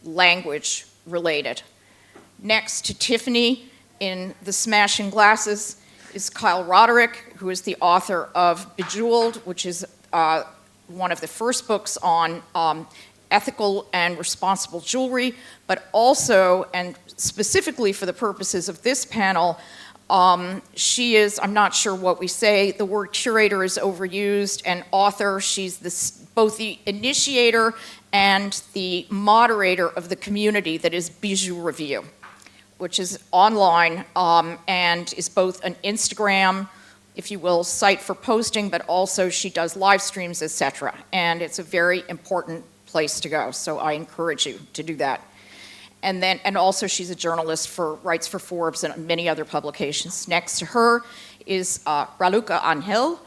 language related. Next to Tiffany in the Smashing Glasses is Kyle Roderick, who is the author of Bijoux, which is one of the first books on ethical and responsible jewelry, but also, and specifically for the purposes of this panel, she is, I'm not sure what we say, the word curator is overused, and author. She's both the initiator and the moderator of the community that is Bijoux Review, which is online and is both an Instagram, if you will, site for posting, but also she does live streams, etc. And it's a very important place to go, so I encourage you to do that. And also she's a journalist writes for Forbes and many other publications. Next to her is Raluca Angel,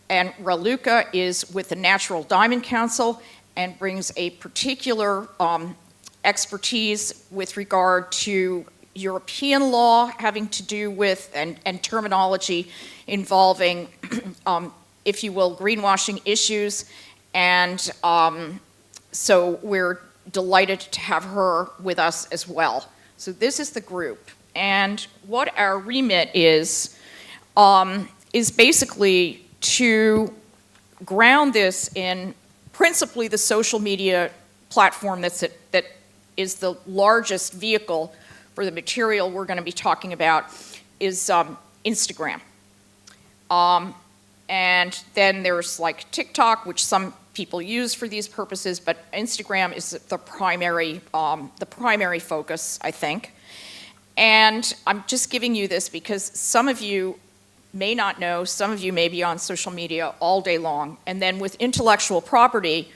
and Raluca is with the Natural Diamond Council and brings a particular expertise with regard to European law having to do with, and terminology involving, if you will, greenwashing issues. And so we're delighted to have her with us as well. So this is the group. And what our remit is basically to ground this in principally the social media platform that is the largest vehicle for the material we're going to be talking about is Instagram. And then there's like TikTok, which some people use for these purposes, but Instagram is the primary focus, I think. And I'm just giving you this because some of you may not know, some of you may be on social media all day long. And then with intellectual property,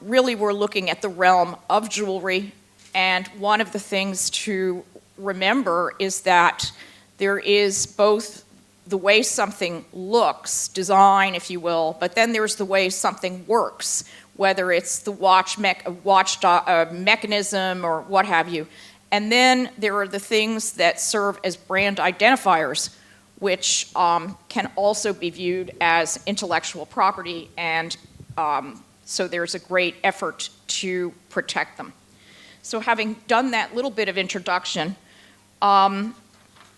really we're looking at the realm of jewelry. And one of the things to remember is that there is both the way something looks, design, if you will, but then there's the way something works, whether it's the watch mechanism or what have you. And then there are the things that serve as brand identifiers, which can also be viewed as intellectual property, and so there's a great effort to protect them. So having done that little bit of introduction, we're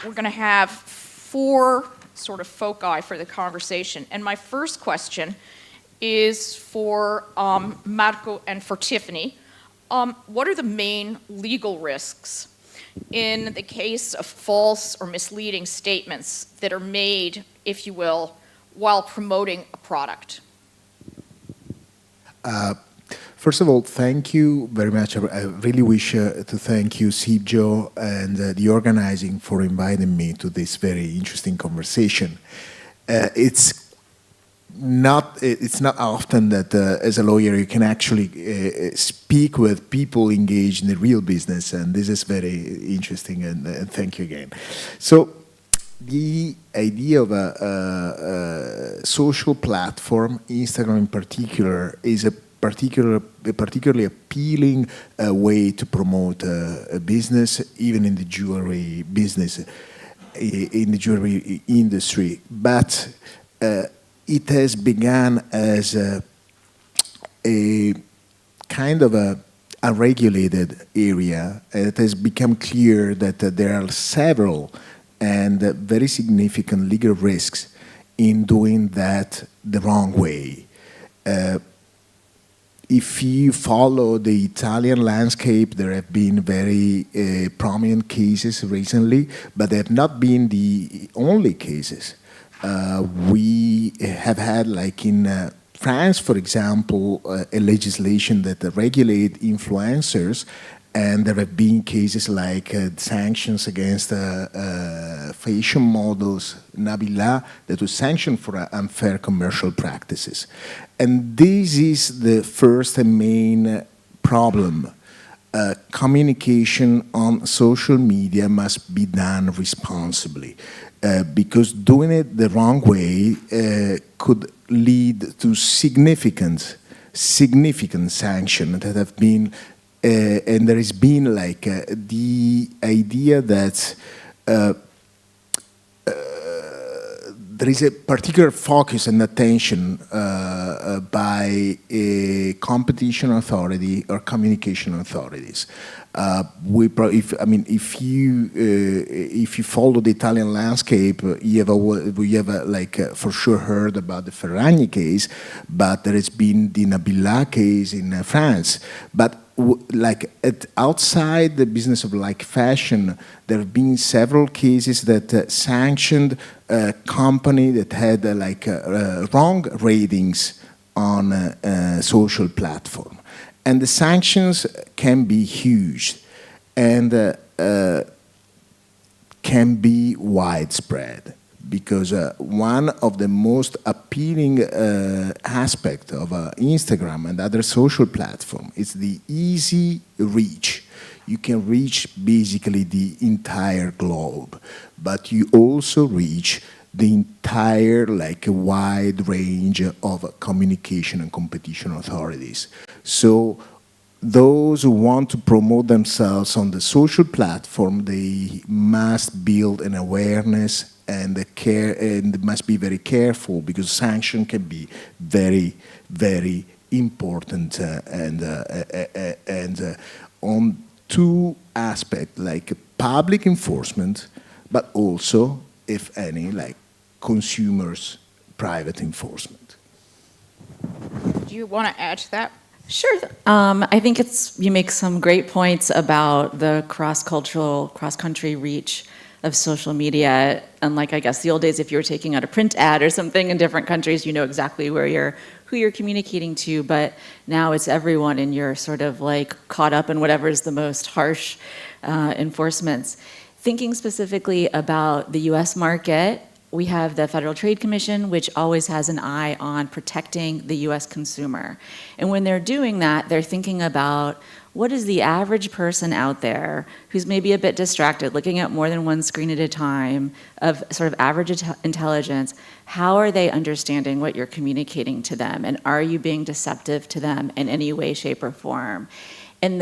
going to have 4 sort of foci for the conversation. And my first question is for Marco and for Tiffany. What are the main legal risks in the case of false or misleading statements that are made, if you will, while promoting a product? First of all, thank you very much. I really wish to thank you, CIBJO, and the organizing for inviting me to this very interesting conversation. It's not often that as a lawyer you can actually speak with people engaged in the real business, and this is very interesting, and thank you again. So the idea of a social platform, Instagram in particular, is a particularly appealing way to promote a business, even in the jewelry business, in the jewelry industry. But it has begun as a kind of a unregulated area. It has become clear that there are several and very significant legal risks in doing that the wrong way. If you follow the Italian landscape, there have been very prominent cases recently, but they have not been the only cases. We have had, like in France, for example, a legislation that regulate influencers, and there have been cases like sanctions against fashion models, Nabila, that was sanctioned for unfair commercial practices. And this is the first and main problem. Communication on social media must be done responsibly, because doing it the wrong way could lead to significant sanctions that have been, and there has been like the idea that there is a particular focus and attention by a competition authority or communication authorities. If you follow the Italian landscape, you have for sure heard about the Ferragni case, but there has been the Nabila case in France. But outside the business of fashion, there have been several cases that sanctioned a company that had wrong ratings on a social platform. And the sanctions can be huge and can be widespread, because one of the most appealing aspects of Instagram and other social platforms is the easy reach. You can reach basically the entire globe, but you also reach the entire wide range of communication and competition authorities. So those who want to promote themselves on the social platform, they must build an awareness and must be very careful, because sanction can be very, very important and on two aspects, like public enforcement, but also, if any, consumers' private enforcement. Do you want to add to that? Sure. I think you make some great points about the cross-cultural, cross-country reach of social media. Unlike, I guess, the old days, if you were taking out a print ad or something in different countries, you know exactly who you're communicating to. But now it's everyone, and you're sort of caught up in whatever is the most harsh enforcements. Thinking specifically about the U.S. market, we have the Federal Trade Commission, which always has an eye on protecting the U.S. consumer. And when they're doing that, they're thinking about what is the average person out there who's maybe a bit distracted, looking at more than one screen at a time, of sort of average intelligence. How are they understanding what you're communicating to them? And are you being deceptive to them in any way, shape, or form? And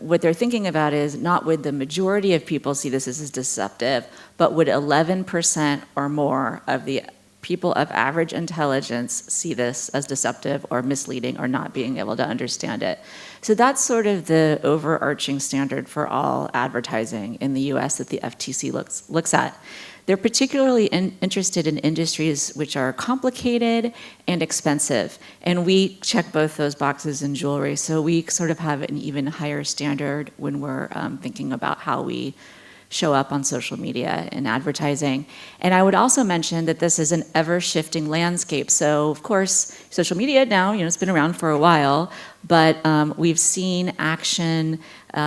what they're thinking about is, not would the majority of people see this as deceptive, but would 11% or more of the people of average intelligence see this as deceptive or misleading or not being able to understand it. So that's sort of the overarching standard for all advertising in the US that the FTC looks at. They're particularly interested in industries which are complicated and expensive. And we check both those boxes in jewelry. So we sort of have an even higher standard when we're thinking about how we show up on social media and advertising. And I would also mention that this is an ever-shifting landscape. So of course, social media now, it's been around for a while, but we've seen action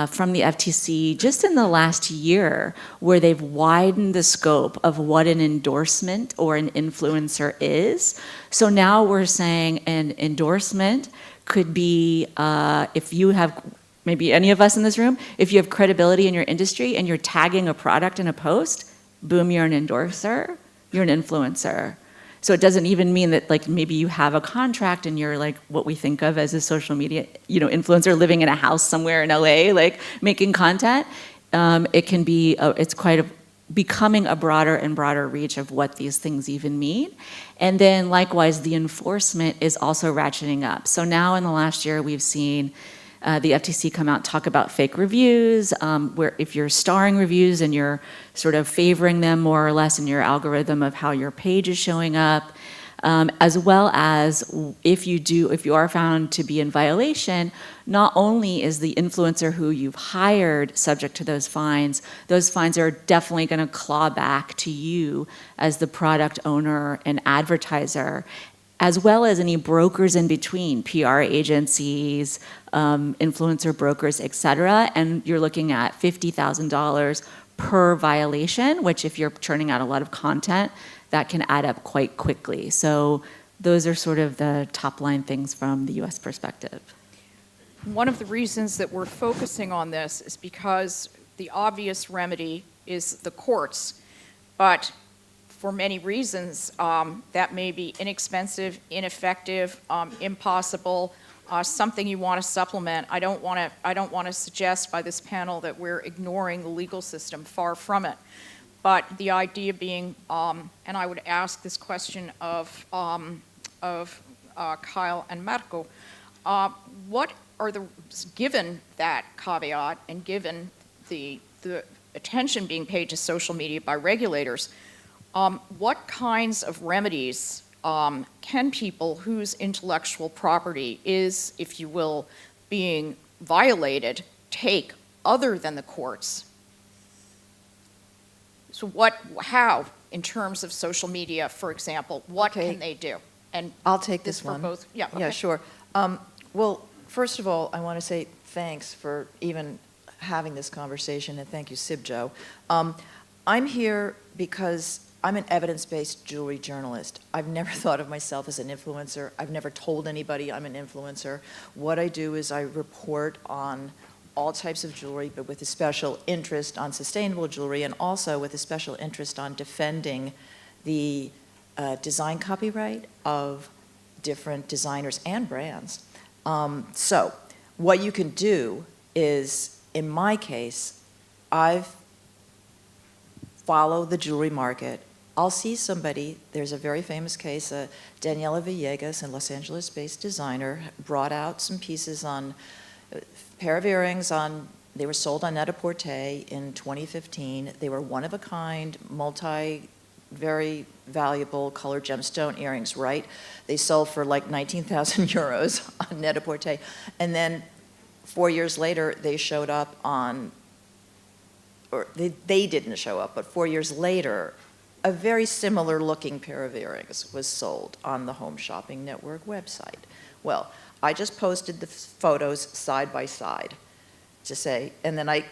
from the FTC just in the last year, where they've widened the scope of what an endorsement or an influencer is. So now we're saying an endorsement could be if you have, maybe any of us in this room, if you have credibility in your industry and you're tagging a product in a post, boom, you're an endorser, you're an influencer. So it doesn't even mean that maybe you have a contract and you're what we think of as a social media, influencer living in a house somewhere in LA, making content. It can be, it's quite becoming a broader and broader reach of what these things even mean. And then likewise, the enforcement is also ratcheting up. So now in the last year, we've seen the FTC come out and talk about fake reviews, where if you're starring reviews and you're sort of favoring them more or less in your algorithm of how your page is showing up, as well as if you are found to be in violation, not only is the influencer who you've hired subject to those fines are definitely going to claw back to you as the product owner and advertiser, as well as any brokers in between, PR agencies, influencer brokers, et cetera. And you're looking at $50,000 per violation, which if you're churning out a lot of content, that can add up quite quickly. So those are sort of the top line things from the US perspective. One of the reasons that we're focusing on this is because the obvious remedy is the courts, but for many reasons, that may be inexpensive, ineffective, impossible, something you want to supplement. I don't want to suggest by this panel that we're ignoring the legal system, far from it. But the idea being, and I would ask this question of Kyle and Marco, what are given that caveat and given the attention being paid to social media by regulators, what kinds of remedies can people whose intellectual property is, if you will, being violated, take other than the courts? So how, in terms of social media, for example, what can they do? And I'll take this one. for both. Yeah, okay. Yeah, sure. Well, first of all, I want to say thanks for even having this conversation, and thank you, CIBJO. I'm here because I'm an evidence-based jewelry journalist. I've never thought of myself as an influencer. I've never told anybody I'm an influencer. What I do is I report on all types of jewelry, but with a special interest on sustainable jewelry, and also with a special interest on defending the design copyright of different designers and brands. So what you can do is, in my case, I've followed the jewelry market. I'll see somebody, there's a very famous case, Daniela Villegas, a Los Angeles-based designer, brought out some pieces on pair of earrings they were sold on Net-a-Porter in 2015. They were one of a kind, very valuable colored gemstone earrings, right? They sold for like 19,000 euros on Net-a-Porter. And then 4 years later, they showed up they didn't show up, but 4 years later, a very similar looking pair of earrings was sold on the Home Shopping Network website. Well, I just posted the photos side by side to say, and then I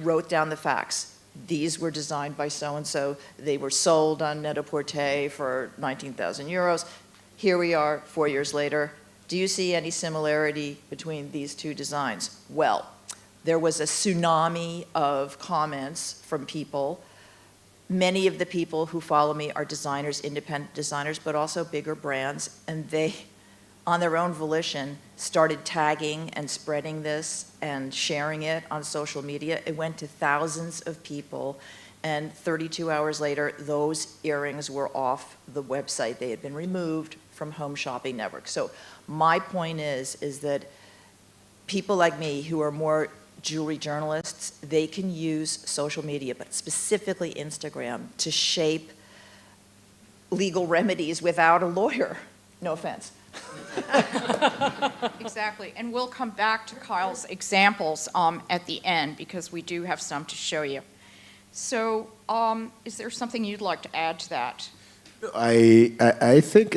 wrote down the facts. These were designed by so-and-so. They were sold on Net-a-Porter for 19,000 euros. Here we are 4 years later. Do you see any similarity between these two designs? Well, there was a tsunami of comments from people. Many of the people who follow me are designers, independent designers, but also bigger brands, and they, on their own volition, started tagging and spreading this and sharing it on social media. It went to thousands of people, and 32 hours later, those earrings were off the website. They had been removed from Home Shopping Network. So my point is that people like me who are more jewelry journalists, they can use social media, but specifically Instagram, to shape legal remedies without a lawyer. No offense. Exactly, and we'll come back to Kyle's examples at the end, because we do have some to show you. So, is there something you'd like to add to that? I think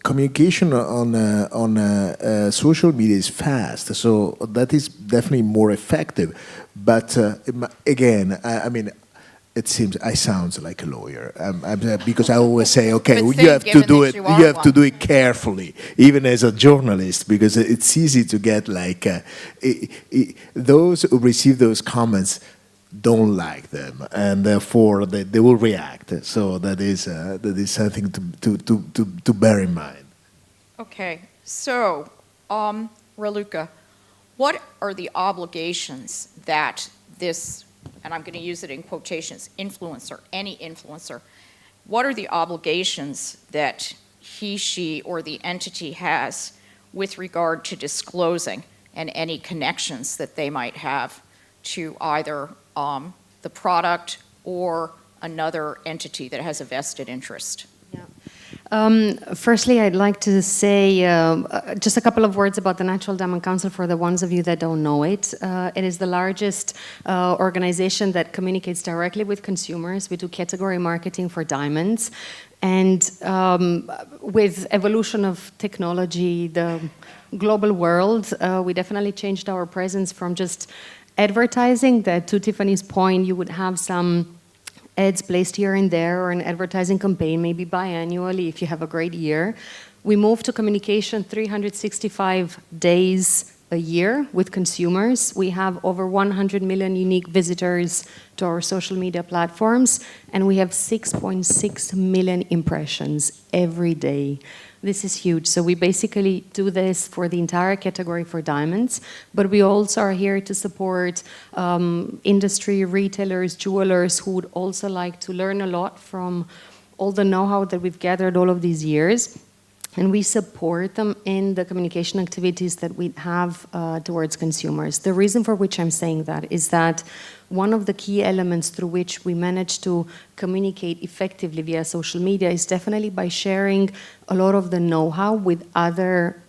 communication on social media is fast, so that is definitely more effective. But again, it seems I sound like a lawyer because I always say, okay, you have to do it. You have to do it carefully, even as a journalist, because it's easy to get like those who receive those comments don't like them, and therefore they will react. So that is something to bear in mind. Okay, so Raluca, what are the obligations that this, and I'm going to use it in quotations, influencer, any influencer, what are the obligations that he, she, or the entity has with regard to disclosing and any connections that they might have to either the product or another entity that has a vested interest? Firstly, I'd like to say just a couple of words about the Natural Diamond Council for the ones of you that don't know it. It is the largest organization that communicates directly with consumers. We do category marketing for diamonds. And with evolution of technology, the global world, we definitely changed our presence from just advertising, that to Tiffany's point, you would have some ads placed here and there, or an advertising campaign, maybe biannually if you have a great year. We moved to communication 365 days a year with consumers. We have over 100 million unique visitors to our social media platforms, and we have 6.6 million impressions every day. This is huge. So we basically do this for the entire category for diamonds, but we also are here to support industry, retailers, jewelers who would also like to learn a lot from all the know-how that we've gathered all of these years. And we support them in the communication activities that we have towards consumers. The reason for which I'm saying that is that one of the key elements through which we manage to communicate effectively via social media is definitely by sharing a lot of the know-how with other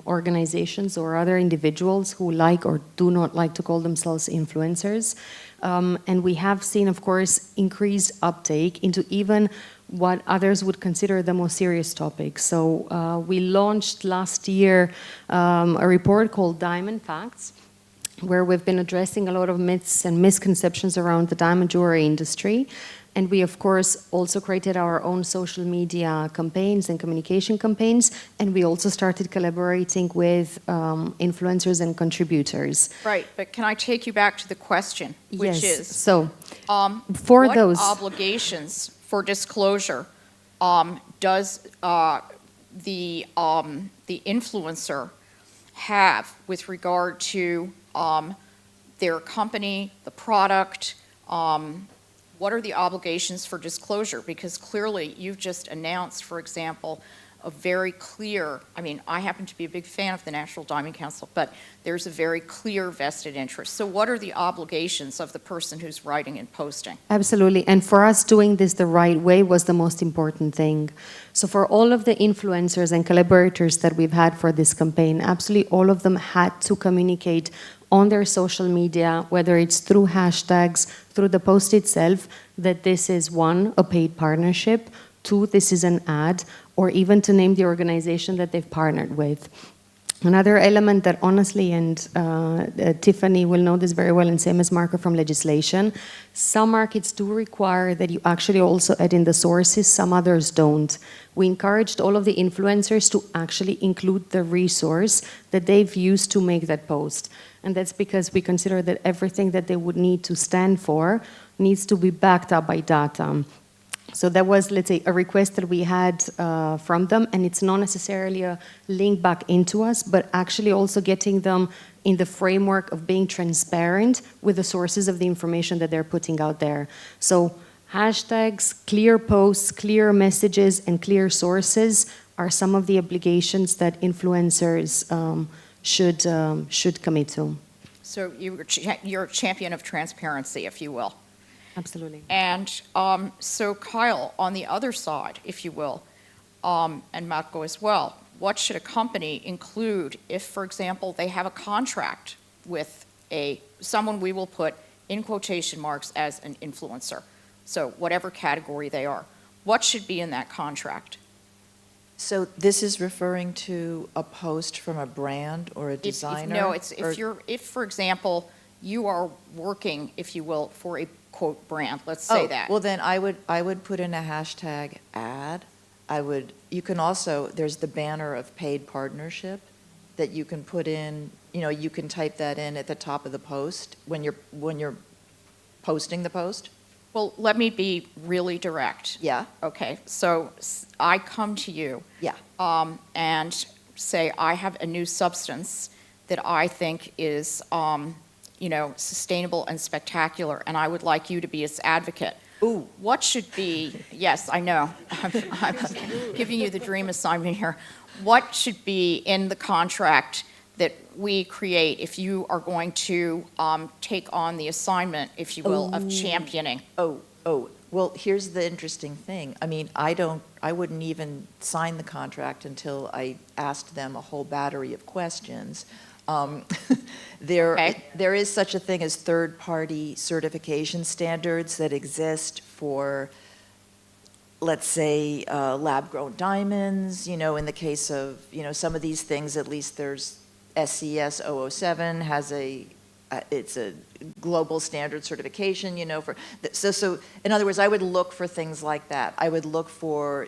organizations or other individuals who like or do not like to call themselves influencers. And we have seen, of course, increased uptake into even what others would consider the most serious topics. So we launched last year a report called Diamond Facts, where we've been addressing a lot of myths and misconceptions around the diamond jewelry industry. And we, of course, also created our own social media campaigns and communication campaigns. And we also started collaborating with influencers and contributors. Right, but can I take you back to the question, which Yes. is, So for what those obligations for disclosure does the influencer have with regard to their company, the product? What are the obligations for disclosure? Because clearly you've just announced, for example, a very clear, I mean, I happen to be a big fan of the National Diamond Council, but there's a very clear vested interest. So what are the obligations of the person who's writing and posting? Absolutely. And for us, doing this the right way was the most important thing. So for all of the influencers and collaborators that we've had for this campaign, absolutely all of them had to communicate on their social media, whether it's through hashtags, through the post itself, that this is one, a paid partnership, two, this is an ad, or even to name the organization that they've partnered with. Another element that honestly, and Tiffany will know this very well, and same as Marco from legislation, some markets do require that you actually also add in the sources, some others don't. We encouraged all of the influencers to actually include the resource that they've used to make that post. And that's because we consider that everything that they would need to stand for needs to be backed up by data. So that was, let's say, a request that we had from them, and it's not necessarily a link back into us, but actually also getting them in the framework of being transparent with the sources of the information that they're putting out there. So hashtags, clear posts, clear messages, and clear sources are some of the obligations that influencers should commit to. So you're a champion of transparency, if you will. Absolutely. And so Kyle, on the other side, if you will, and Marco as well, what should a company include if, for example, they have a contract with someone we will put in quotation marks as an influencer, so whatever category they are. What should be in that contract? So this is referring to a post from a brand or a designer? If, for example, you are working, if you will, for a quote brand, let's say that. Well, then I would put in a hashtag ad. You can also, there's the banner of paid partnership that you can put in, you can type that in at the top of the post when you're posting the post. Well, let me be really direct. Yeah. Okay, so I come to you. Yeah. And say I have a new substance that I think is, sustainable and spectacular, and I would like you to be its advocate. Ooh. What should be, yes, I know, I'm giving you the dream assignment here. What should be in the contract that we create if you are going to take on the assignment, if you will, of championing? Well, here's the interesting thing. I mean, I wouldn't even sign the contract until I asked them a whole battery of questions. There is such a thing as third-party certification standards that exist for, let's say, lab-grown diamonds. In the case of, some of these things, at least there's SCS 007 has it's a global standard certification, so in other words, I would look for things like that. I would look for,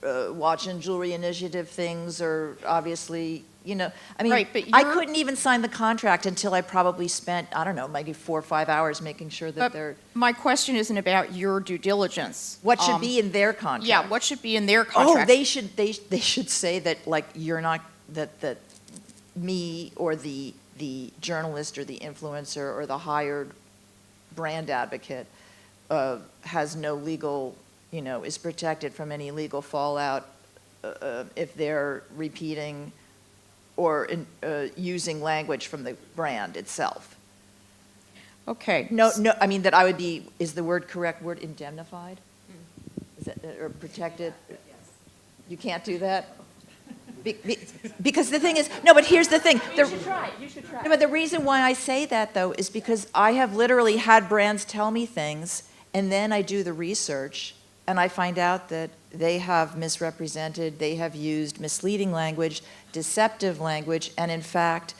watch and jewelry initiative things, or obviously, you know, I mean, Right, but I you're- couldn't even sign the contract until I probably spent, I don't know, maybe 4 or 5 hours making sure that But they're, my question isn't about your due diligence. what should be in their contract. Yeah, what should be in their Oh, contract? they should say that, like, you're not, that me or the journalist or the influencer or the hired brand advocate has no legal, you know, is protected from any legal fallout if they're repeating or using language from the brand itself. Okay. No, I mean, that I would be, is the correct word, indemnified? Is that, or protected? You can't do that? Because the thing is, no, but here's the thing. You should try. No, but the reason why I say that, though, is because I have literally had brands tell me things, and then I do the research, and I find out that they have misrepresented, they have used misleading language, deceptive language, and in fact,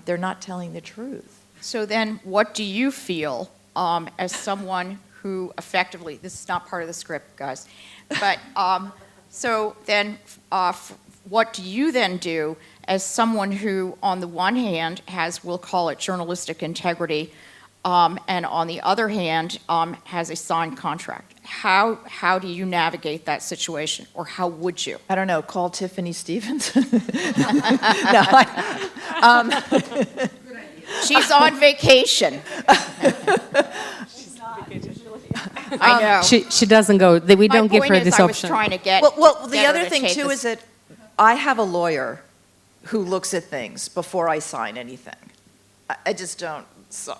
they're not telling the truth. So then, what do you feel as someone who effectively, this is not part of the script, guys, but so then, what do you then do as someone who, on the one hand, has, we'll call it journalistic integrity, and on the other hand, has a signed contract? How do you navigate that situation, or how would you? I don't know, call Tiffany Stevens? She's on vacation. I know. She doesn't go. We don't give her My point is, this I was option. trying to get. Well, the get her other to thing, take too, this- is that I have a lawyer who looks at things before I sign anything. I just don't. So,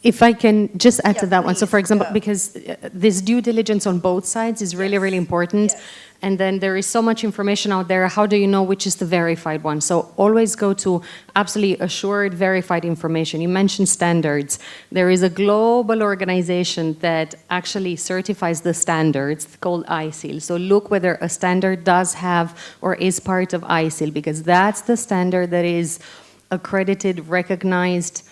If I can just add to Yeah, that one. So please, for example, go. because this due diligence on both sides is really, really important. Yes. And then there is so much information out there. How do you know which is the verified one? So always go to absolutely assured, verified information. You mentioned standards. There is a global organization that actually certifies the standards called ISIL. So look whether a standard does have or is part of ISIL, because that's the standard that is accredited, recognized,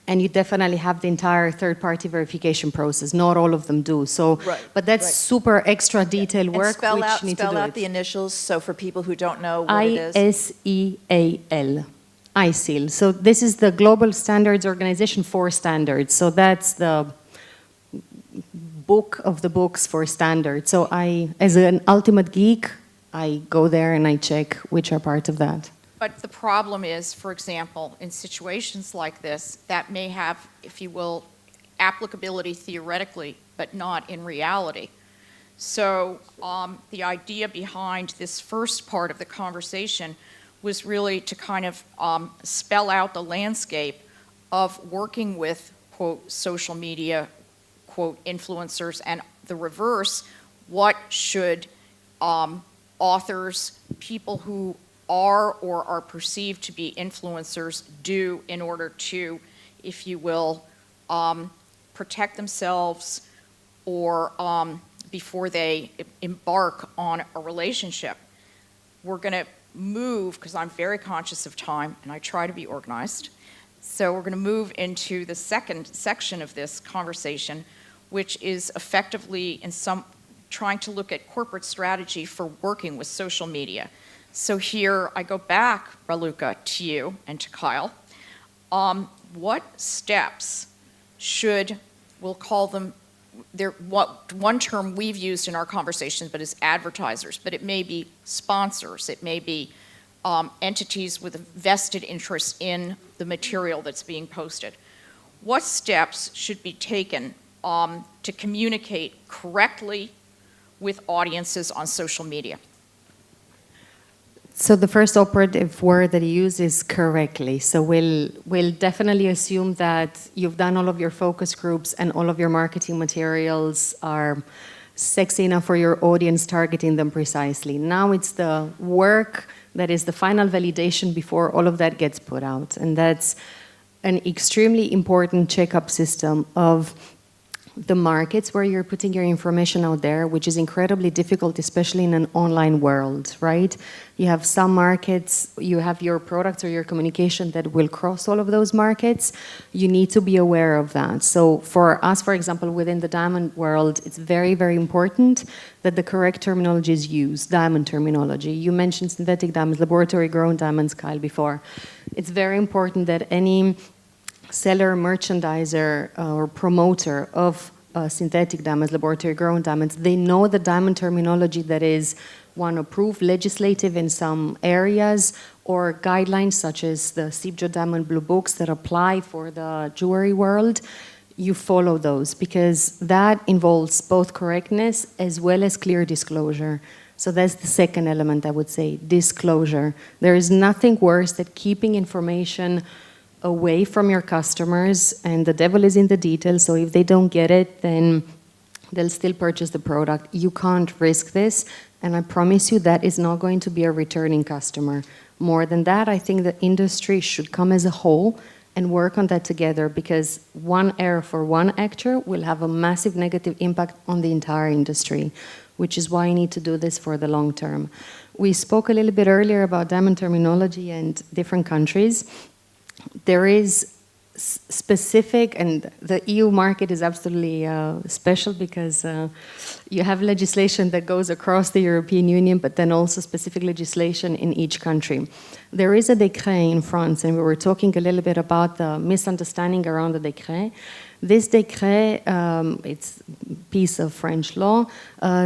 and you definitely have the entire third-party verification process. Not all of them do. So, Right, but that's right. super extra detailed and work spell which out, you need to do the it. initials, so for people who don't know what it is. ISEAL. ISIL. So this is the Global Standards Organization for Standards. So that's the book of the books for standards. So I, as an ultimate geek, I go there and I check which are part of that. But the problem is, for example, in situations like this, that may have, if you will, applicability theoretically, but not in reality. So the idea behind this first part of the conversation was really to kind of spell out the landscape of working with, quote, social media, quote, influencers, and the reverse, what should authors, people who are or are perceived to be influencers do in order to, if you will, protect themselves or before they embark on a relationship. We're going to move, because I'm very conscious of time and I try to be organized, so we're going to move into the second section of this conversation, which is effectively trying to look at corporate strategy for working with social media. So here I go back, Raluca, to you and to Kyle. What steps should, we'll call them, one term we've used in our conversations, but is advertisers, but it may be sponsors, it may be entities with a vested interest in the material that's being posted. What steps should be taken to communicate correctly with audiences on social media? So the first operative word that you use is correctly. So we'll definitely assume that you've done all of your focus groups and all of your marketing materials are sexy enough for your audience, targeting them precisely. Now it's the work that is the final validation before all of that gets put out. And that's an extremely important checkup system of the markets where you're putting your information out there, which is incredibly difficult, especially in an online world, right? You have some markets, you have your products or your communication that will cross all of those markets. You need to be aware of that. So for us, for example, within the diamond world, it's very, very important that the correct terminology is used, diamond terminology. You mentioned synthetic diamonds, laboratory-grown diamonds, Kyle, before. It's very important that any seller, merchandiser, or promoter of synthetic diamonds, laboratory-grown diamonds, they know the diamond terminology that is, one, approved legislative in some areas, or guidelines such as the CIBJO Diamond Blue Books that apply for the jewelry world. You follow those, because that involves both correctness as well as clear disclosure. So that's the second element, I would say, disclosure. There is nothing worse than keeping information away from your customers, and the devil is in the details, so if they don't get it, then they'll still purchase the product. You can't risk this, and I promise you that is not going to be a returning customer. More than that, I think the industry should come as a whole and work on that together, because one error for one actor will have a massive negative impact on the entire industry, which is why you need to do this for the long term. We spoke a little bit earlier about diamond terminology and different countries. There is specific, and the EU market is absolutely special, because you have legislation that goes across the European Union, but then also specific legislation in each country. There is a décret in France, and we were talking a little bit about the misunderstanding around the décret. This décret, it's a piece of French law,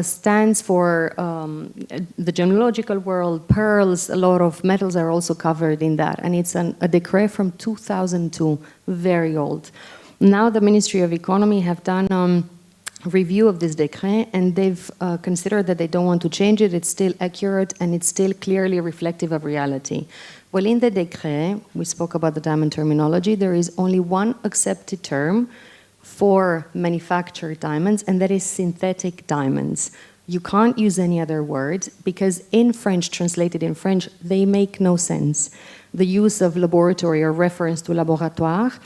stands for the gemological world, pearls, a lot of metals are also covered in that. And it's a décret from 2002, very old. Now the Ministry of Economy have done a review of this décret, and they've considered that they don't want to change it. It's still accurate, and it's still clearly reflective of reality. Well, in the décret, we spoke about the diamond terminology, there is only one accepted term for manufactured diamonds, and that is synthetic diamonds. You can't use any other word, because in French, translated in French, they make no sense. The use of laboratory, or reference to laboratoire,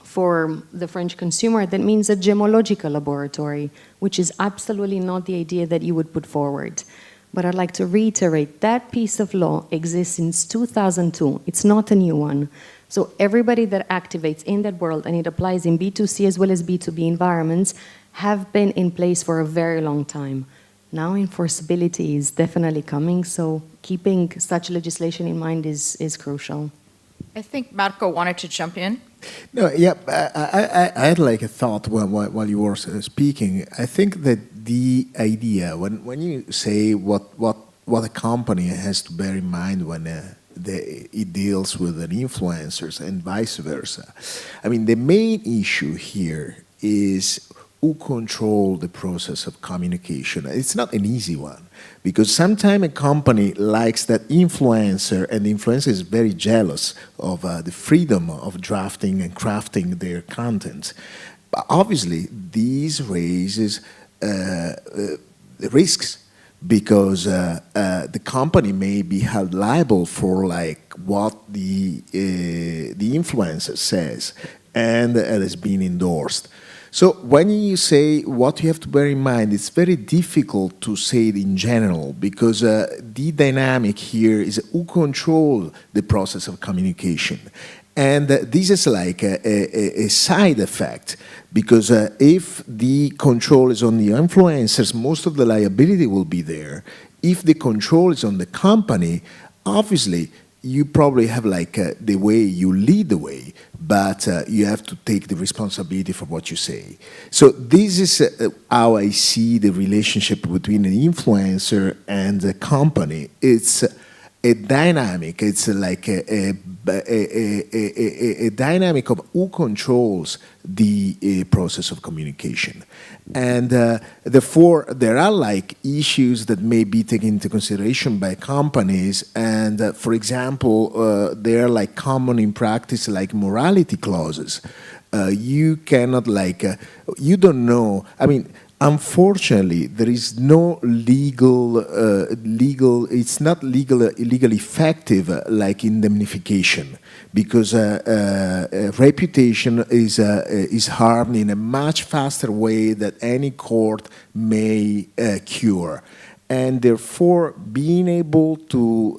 for the French consumer, that means a gemological laboratory, which is absolutely not the idea that you would put forward. But I'd like to reiterate, that piece of law exists since 2002. It's not a new one. So everybody that activates in that world, and it applies in B2C as well as B2B environments, have been in place for a very long time. Now enforceability is definitely coming, so keeping such legislation in mind is crucial. I think Marco wanted to jump in. No, yeah, I had like a thought while you were speaking. I think that the idea, when you say what a company has to bear in mind when it deals with an influencers and vice versa, I mean, the main issue here is who control the process of communication. It's not an easy one, because sometimes a company likes that influencer, and the influencer is very jealous of the freedom of drafting and crafting their content. But obviously, these raises risks, because the company may be held liable for like what the influencer says and it has been endorsed. So when you say what you have to bear in mind, it's very difficult to say it in general, because the dynamic here is who controls the process of communication. And this is like a side effect, because if the control is on the influencers, most of the liability will be there. If the control is on the company, obviously you probably have like the way you lead the way, but you have to take the responsibility for what you say. So this is how I see the relationship between an influencer and a company. It's a dynamic. It's like a dynamic of who controls the process of communication. And therefore, there are like issues that may be taken into consideration by companies. And for example, there are like common in practice, like morality clauses. You cannot like, you don't know, I mean, Unfortunately, there is no it's not legally effective like indemnification, because reputation is harmed in a much faster way that any court may cure. And therefore, being able to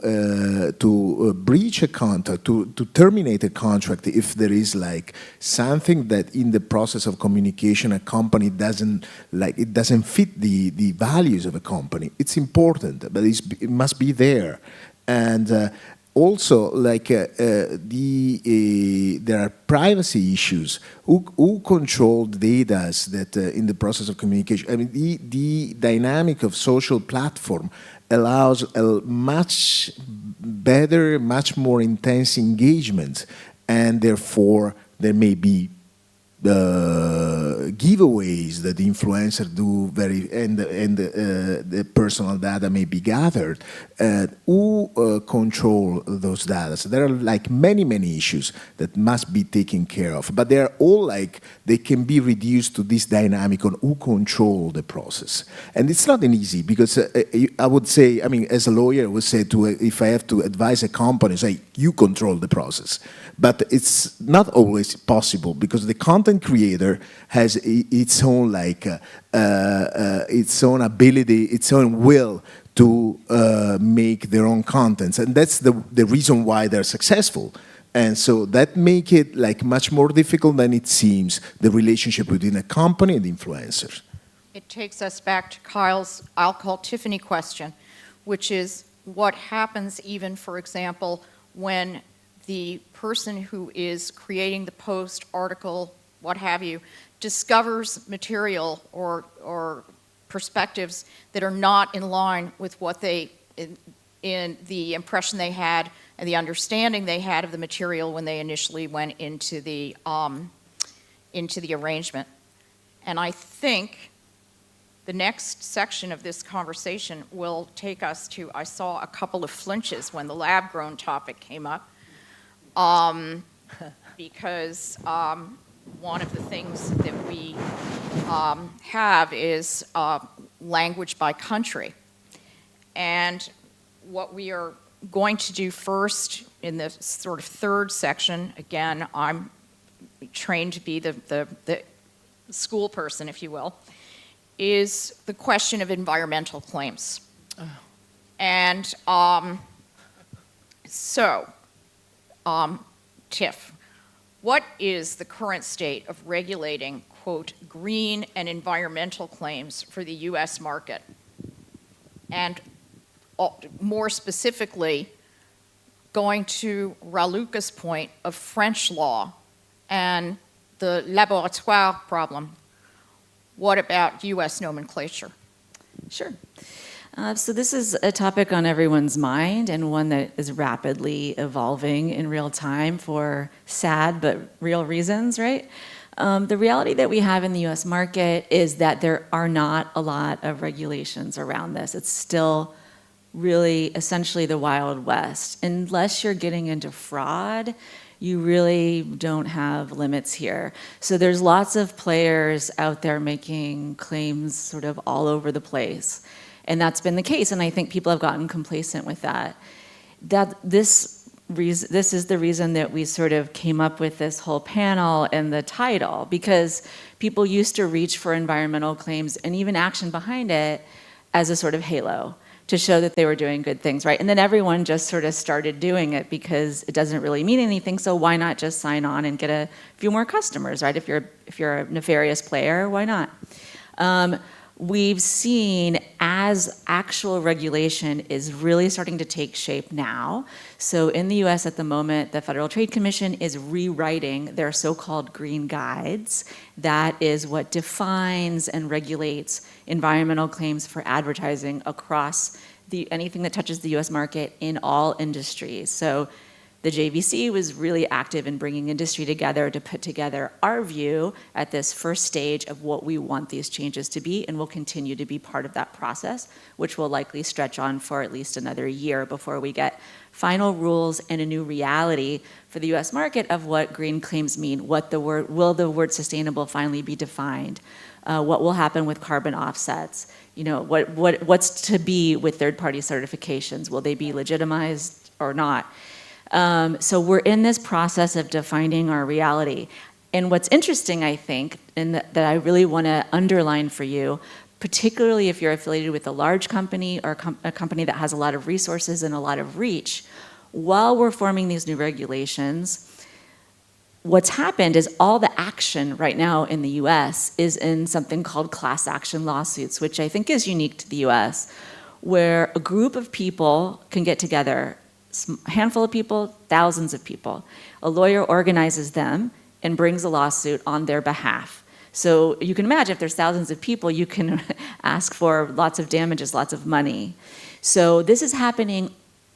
breach a contract, to terminate a contract if there is like something that in the process of communication a company doesn't like, it doesn't fit the values of a company. It's important, but it must be there. And also, like there are privacy issues. Who control the data that in the process of communication? I mean, the dynamic of social platform allows a much better, much more intense engagement, and therefore there may be giveaways that the influencer do and the personal data may be gathered. Who control those data? So there are like many issues that must be taken care of, but they are all like, they can be reduced to this dynamic on who control the process. And it's not an easy, because I would say, I mean, as a lawyer, I would say if I have to advise a company, say, you control the process. But it's not always possible, because the content creator has its own its own ability, its own will to make their own contents, and that's the reason why they're successful. And so that make it like much more difficult than it seems, the relationship between a company and influencers. It takes us back to Kyle's, I'll call Tiffany question, which is what happens even, for example, when the person who is creating the post, article, what have you, discovers material or perspectives that are not in line with what they, in the impression they had and the understanding they had of the material when they initially went into the arrangement. And I think the next section of this conversation will take us to, I saw a couple of flinches when the lab-grown topic came up. Because one of the things that we have is language by country. And what we are going to do first in the sort of third section, again, I'm trained to be the school person, if you will, is the question of environmental claims. Oh. And Tiff, what is the current state of regulating, quote, green and environmental claims for the U.S. market? And more specifically, going to Raluca's point of French law and the laboratoire problem, what about U.S. nomenclature? Sure. So this is a topic on everyone's mind, and one that is rapidly evolving in real time for sad but real reasons, right? The reality that we have in the US market is that there are not a lot of regulations around this. It's still really essentially the Wild West. Unless you're getting into fraud, you really don't have limits here. So there's lots of players out there making claims sort of all over the place. And that's been the case, and I think people have gotten complacent with that. This is the reason that we sort of came up with this whole panel and the title, because people used to reach for environmental claims and even action behind it as a sort of halo to show that they were doing good things, right? And then everyone just sort of started doing it because it doesn't really mean anything, so why not just sign on and get a few more customers, right? If you're a nefarious player, why not? We've seen as actual regulation is really starting to take shape now. So in the US at the moment, the Federal Trade Commission is rewriting their so-called green guides. That is what defines and regulates environmental claims for advertising across anything that touches the US market in all industries. So the JVC was really active in bringing industry together to put together our view at this first stage of what we want these changes to be, and will continue to be part of that process, which will likely stretch on for at least another year before we get final rules and a new reality for the US market of what green claims mean, will the word sustainable finally be defined. what will happen with carbon offsets, what's to be with third-party certifications, will they be legitimized or not? So we're in this process of defining our reality. And what's interesting, I think, and that I really want to underline for you, particularly if you're affiliated with a large company or a company that has a lot of resources and a lot of reach, while we're forming these new regulations, what's happened is all the action right now in the US is in something called class action lawsuits, which I think is unique to the US, where a group of people can get together, a handful of people, thousands of people. A lawyer organizes them and brings a lawsuit on their behalf. So you can imagine if there's thousands of people, you can ask for lots of damages, lots of money. So this is happening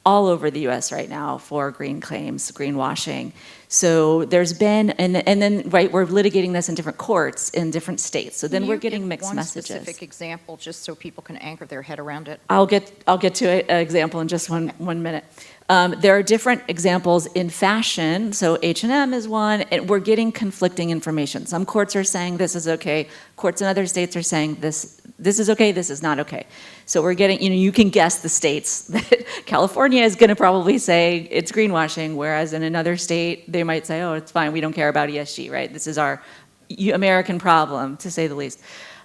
all over the US right now for green claims, greenwashing. So there's been, and then, right, we're litigating this in different courts in different states. So then we're getting mixed messages. One specific example, just so people can anchor their head around it. I'll get to an example in just one minute. There are different examples in fashion. So H&M is one, and we're getting conflicting information. Some courts are saying this is okay. Courts in other states are saying this is okay, this is not okay. So we're getting, you can guess the states. California is going to probably say it's greenwashing, whereas in another state, they might say, oh, it's fine, we don't care about ESG, right? This is our American problem, to say the least.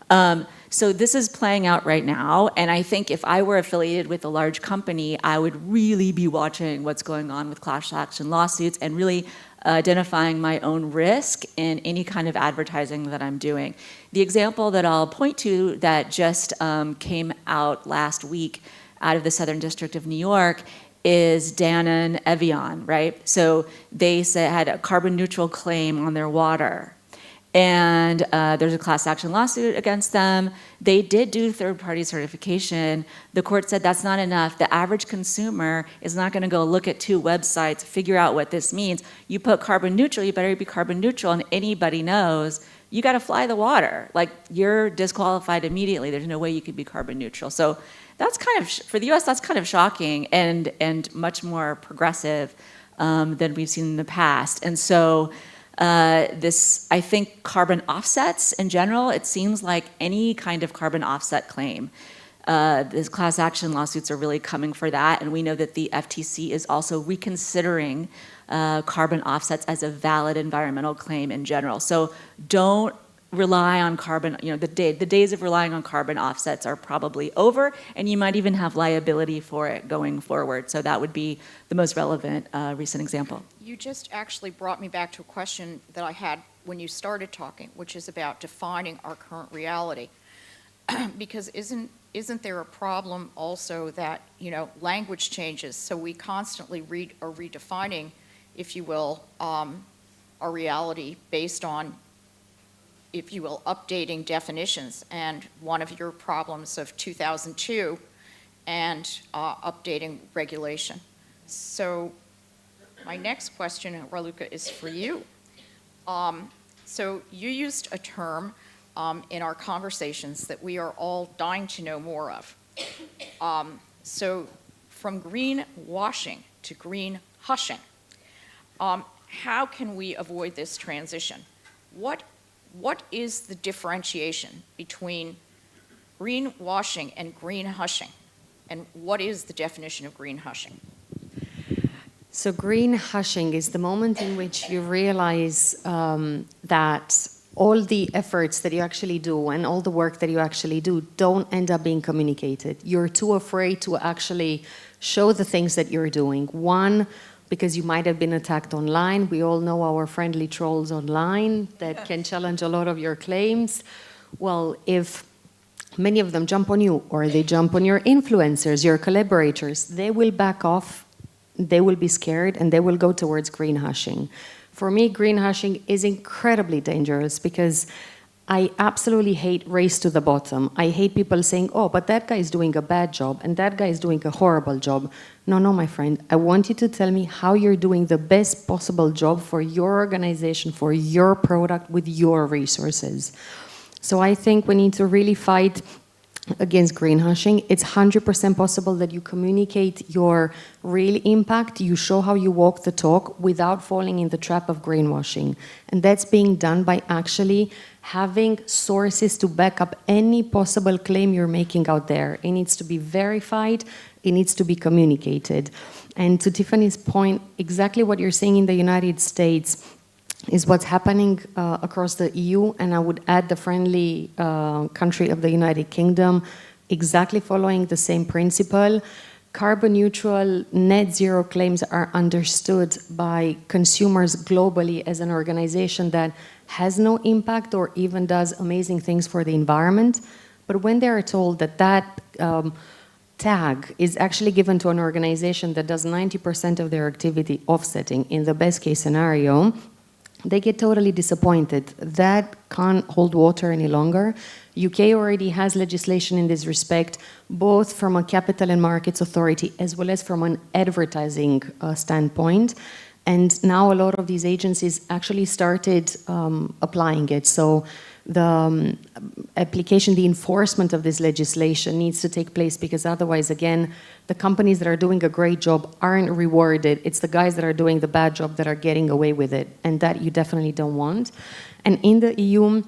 So this is playing out right now, and I think if I were affiliated with a large company, I would really be watching what's going on with class action lawsuits and really identifying my own risk in any kind of advertising that I'm doing. The example that I'll point to that just came out last week out of the Southern District of New York is Danone Evian, right? So they had a carbon neutral claim on their water. And there's a class action lawsuit against them. They did do third-party certification. The court said that's not enough. The average consumer is not gonna go look at 2 websites, figure out what this means. You put carbon neutral, you better be carbon neutral, and anybody knows you gotta fly the water. Like, you're disqualified immediately. There's no way you could be carbon neutral. So that's kind of, for the US, that's kind of shocking and much more progressive than we've seen in the past. And so, I think carbon offsets in general, it seems like any kind of carbon offset claim, these class action lawsuits are really coming for that, and we know that the FTC is also reconsidering carbon offsets as a valid environmental claim in general. So don't rely on carbon, the days of relying on carbon offsets are probably over, and you might even have liability for it going forward. So that would be the most relevant recent example. You just actually brought me back to a question that I had when you started talking, which is about defining our current reality. Because isn't there a problem also that, language changes, so we constantly are redefining, if you will, our reality based on, if you will, updating definitions, and one of your problems of 2002 and updating regulation. So my next question, Raluca, is for you. So you used a term in our conversations that we are all dying to know more of. So from greenwashing to green hushing, how can we avoid this transition? What is the differentiation between greenwashing and green hushing? And what is the definition of green hushing? So green hushing is the moment in which you realize that all the efforts that you actually do and all the work that you actually do don't end up being communicated. You're too afraid to actually show the things that you're doing. One, because you might have been attacked online. We all know our friendly trolls online that can challenge a lot of your claims. Well, if many of them jump on you or they jump on your influencers, your collaborators, they will back off, they will be scared, and they will go towards green hushing. For me, green hushing is incredibly dangerous because I absolutely hate race to the bottom. I hate people saying, oh, but that guy is doing a bad job and that guy is doing a horrible job. No, my friend. I want you to tell me how you're doing the best possible job for your organization, for your product, with your resources. So I think we need to really fight against green hushing. It's 100% possible that you communicate your real impact, you show how you walk the talk without falling in the trap of greenwashing. And that's being done by actually having sources to back up any possible claim you're making out there. It needs to be verified, it needs to be communicated. And to Tiffany's point, exactly what you're saying in the United States is what's happening across the EU, and I would add the friendly country of the United Kingdom, exactly following the same principle. Carbon neutral, net zero claims are understood by consumers globally as an organization that has no impact or even does amazing things for the environment. But when they are told that that tag is actually given to an organization that does 90% of their activity offsetting in the best case scenario, they get totally disappointed. That can't hold water any longer. UK already has legislation in this respect, both from a capital and markets authority as well as from an advertising standpoint. And now a lot of these agencies actually started applying it. So the application, the enforcement of this legislation needs to take place, because otherwise, again, the companies that are doing a great job aren't rewarded. It's the guys that are doing the bad job that are getting away with it, and that you definitely don't want. And in the EU,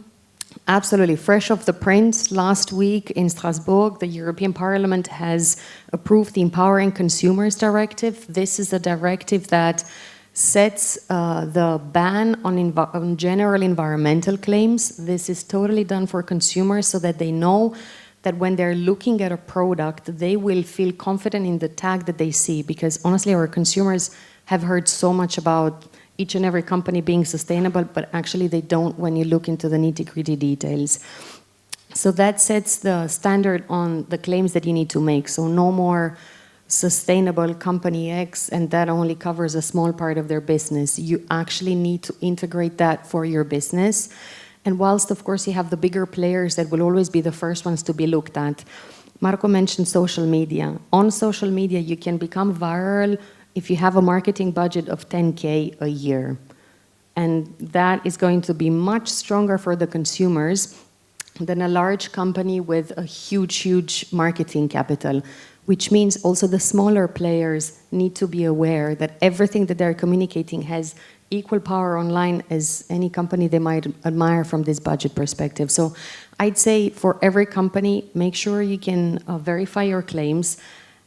absolutely fresh off the print, last week in Strasbourg, the European Parliament has approved the Empowering Consumers Directive. This is a directive that sets the ban on general environmental claims. This is totally done for consumers so that they know that when they're looking at a product, they will feel confident in the tag that they see, because honestly, our consumers have heard so much about each and every company being sustainable, but actually they don't when you look into the nitty-gritty details. So that sets the standard on the claims that you need to make. So no more sustainable company X, and that only covers a small part of their business. You actually need to integrate that for your business. And whilst, of course, you have the bigger players that will always be the first ones to be looked at, Marco mentioned social media. On social media, you can become viral if you have a marketing budget of 10K a year. And that is going to be much stronger for the consumers than a large company with a huge marketing capital, which means also the smaller players need to be aware that everything that they're communicating has equal power online as any company they might admire from this budget perspective. So I'd say for every company, make sure you can verify your claims,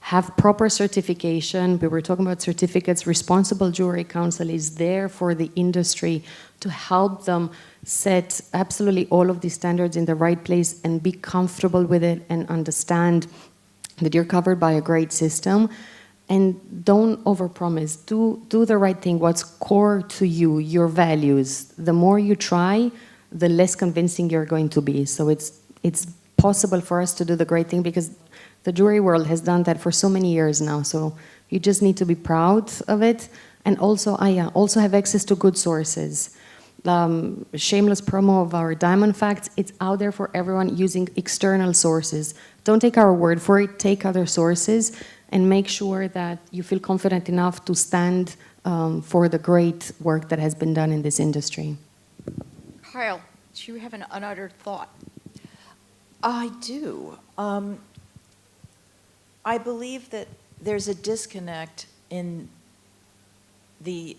have proper certification. We were talking about certificates. Responsible Jewelry Council is there for the industry to help them set absolutely all of these standards in the right place and be comfortable with it and understand that you're covered by a great system. And don't overpromise. Do the right thing, what's core to you, your values. The more you try, the less convincing you're going to be. So it's possible for us to do the great thing, because the jewelry world has done that for so many years now. So you just need to be proud of it. And also, also have access to good sources. Shameless promo of our Diamond Facts. It's out there for everyone using external sources. Don't take our word for it, take other sources, and make sure that you feel confident enough to stand for the great work that has been done in this industry. Kyle, do you have an unuttered thought? I do. I believe that there's a disconnect in the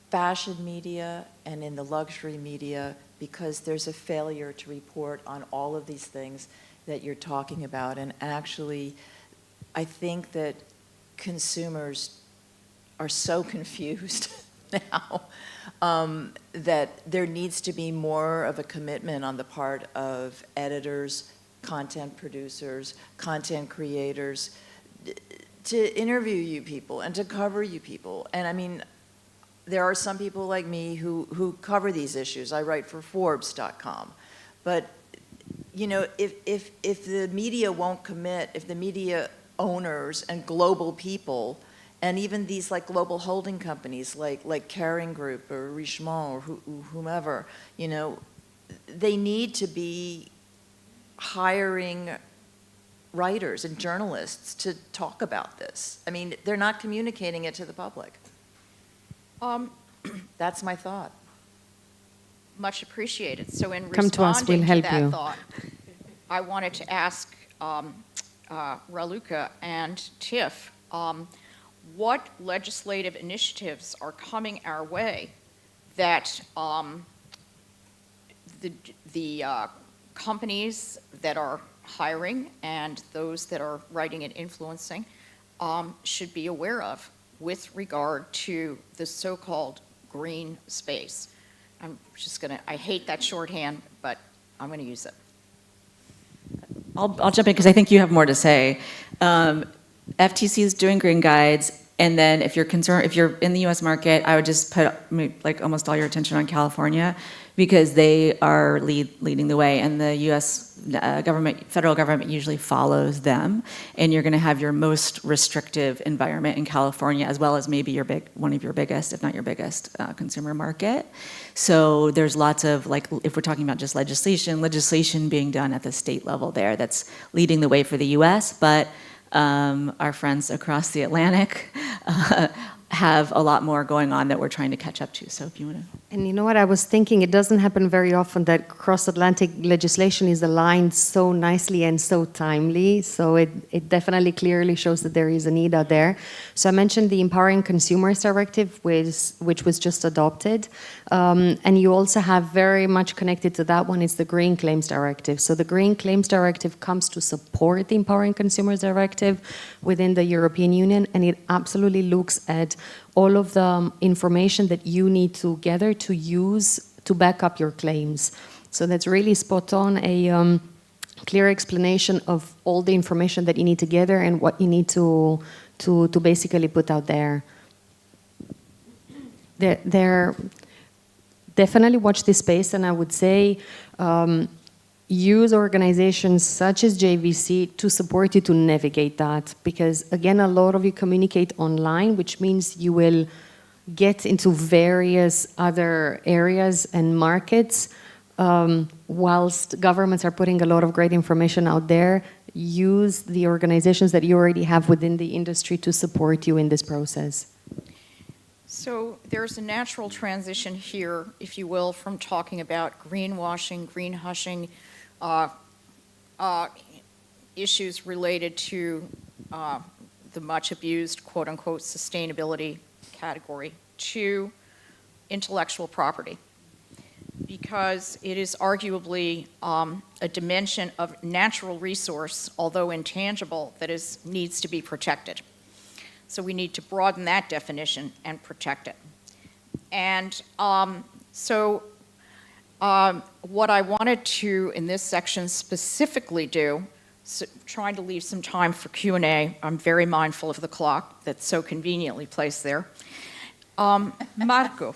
fashion media and in the luxury media, because there's a failure to report on all of these things that you're talking about. And actually, I think that consumers are so confused now that there needs to be more of a commitment on the part of editors, content producers, content creators, to interview you people and to cover you people. And I mean, there are some people like me who cover these issues. I write for Forbes.com. But, you know, if the media won't commit, if the media owners and global people, and even these like global holding companies like Kering Group or Richemont or whomever, you know, they need to be hiring writers and journalists to talk about this. I mean, they're not communicating it to the public. That's my thought. Much appreciated. So in Come to us, we'll responding to help that you. thought, I wanted to ask Raluca and Tiff, what legislative initiatives are coming our way that the companies that are hiring and those that are writing and influencing should be aware of with regard to the so-called green space. I'm just gonna, I hate that shorthand, but I'm gonna use it. I'll jump in because I think you have more to say. FTC is doing green guides, and then if you're concerned, if you're in the U.S. market, I would just put like almost all your attention on California because they are leading the way, and the U.S. government, federal government usually follows them, and you're going to have your most restrictive environment in California, as well as maybe one of your biggest, if not your biggest, consumer market. So there's lots of, like, if we're talking about just legislation being done at the state level there that's leading the way for the U.S., but our friends across the Atlantic have a lot more going on that we're trying to catch up to. So if you want to. And you know what I was thinking? It doesn't happen very often that cross-Atlantic legislation is aligned so nicely and so timely. So it definitely clearly shows that there is a need out there. So I mentioned the Empowering Consumers Directive, which was just adopted. And you also have very much connected to that one is the Green Claims Directive. So the Green Claims Directive comes to support the Empowering Consumers Directive within the European Union, and it absolutely looks at all of the information that you need to gather to use to back up your claims. So that's really spot on, a clear explanation of all the information that you need to gather and what you need to basically put out there. They're definitely watch this space, and I would say use organizations such as JVC to support you to navigate that, because again, a lot of you communicate online, which means you will get into various other areas and markets. Whilst governments are putting a lot of great information out there, use the organizations that you already have within the industry to support you in this process. So there's a natural transition here, if you will, from talking about greenwashing, green hushing, issues related to the much abused quote unquote sustainability category to intellectual property, because it is arguably a dimension of natural resource, although intangible, that needs to be protected. So we need to broaden that definition and protect it. And what I wanted to, in this section, specifically do, trying to leave some time for Q&A, I'm very mindful of the clock that's so conveniently placed there. Marco,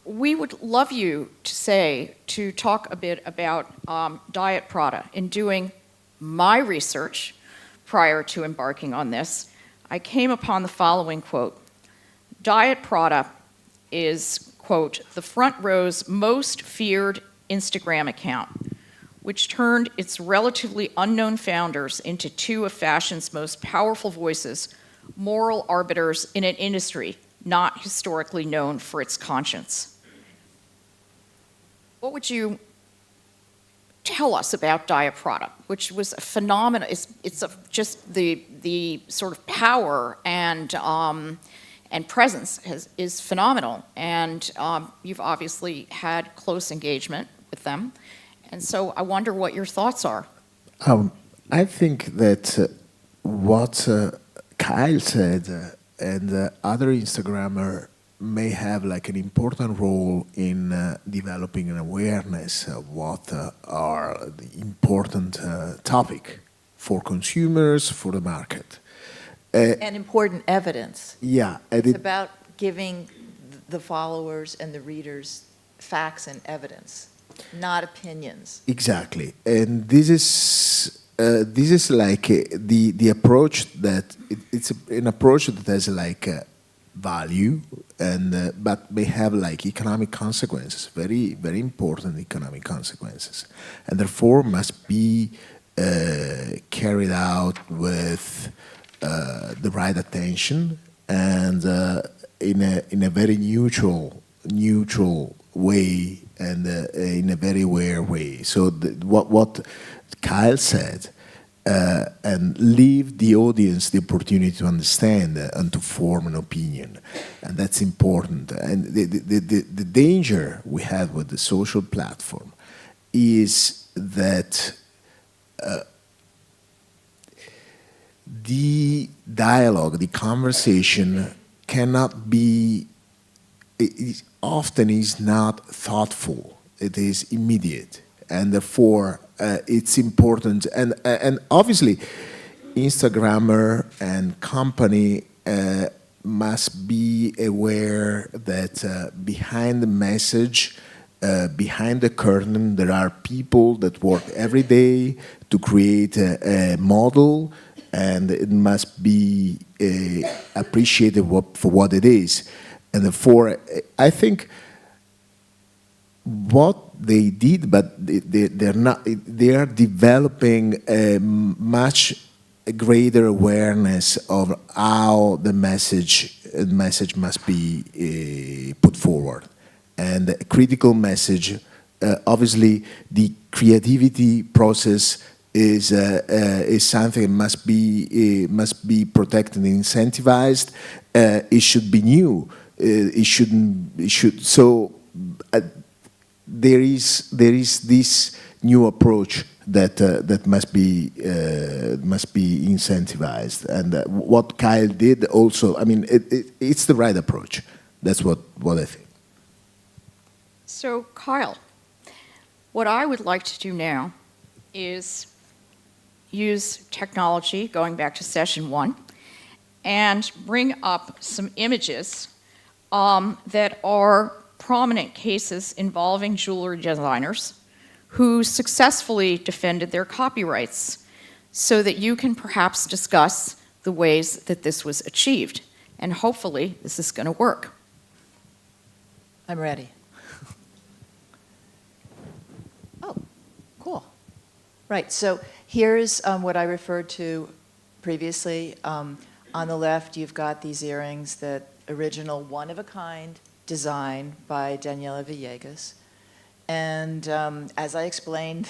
we would love you to talk a bit about Diet Prada. In doing my research prior to embarking on this, I came upon the following quote. Diet Prada is, quote, the front row's most feared Instagram account, which turned its relatively unknown founders into two of fashion's most powerful voices, moral arbiters in an industry not historically known for its conscience. What would you tell us about Diet Prada, which was a phenomenon? It's just the sort of power and presence is phenomenal, and you've obviously had close engagement with them, and so I wonder what your thoughts are. I think that what Kyle said and other Instagrammers may have like an important role in developing an awareness of what are the important topic for consumers, for the market. And important evidence. Yeah. It's about giving the followers and the readers facts and evidence, not opinions. Exactly. And this is like the approach that, it's an approach that has like value, and but may have like economic consequences, very, very important economic consequences, and therefore must be carried out with the right attention and in a very neutral way and in a very aware way. So what Kyle said and leave the audience the opportunity to understand and to form an opinion. And that's important. And the danger we have with the social platform is that the dialogue, the conversation cannot be, it often is not thoughtful. It is immediate. And therefore, it's important. And obviously, Instagrammer and company must be aware that behind the message, behind the curtain, there are people that work every day to create a model, and it must be appreciated for what it is. And therefore, I think what they did, but they're not. They are developing a much greater awareness of how the message must be put forward, and a critical message. Obviously, the creativity process is something that must be protected and incentivized. It should be new. It should. So there is this new approach that must be incentivized. And what Kyle did also. I mean, it's the right approach. That's what I think. So, Kyle, what I would like to do now is use technology, going back to session 1, and bring up some images that are prominent cases involving jewelry designers who successfully defended their copyrights, so that you can perhaps discuss the ways that this was achieved. And hopefully, this is going to work. I'm ready. Oh, cool. Right, so here's what I referred to previously. On the left, you've got these earrings, that original one-of-a-kind design by Daniela Villegas. And as I explained,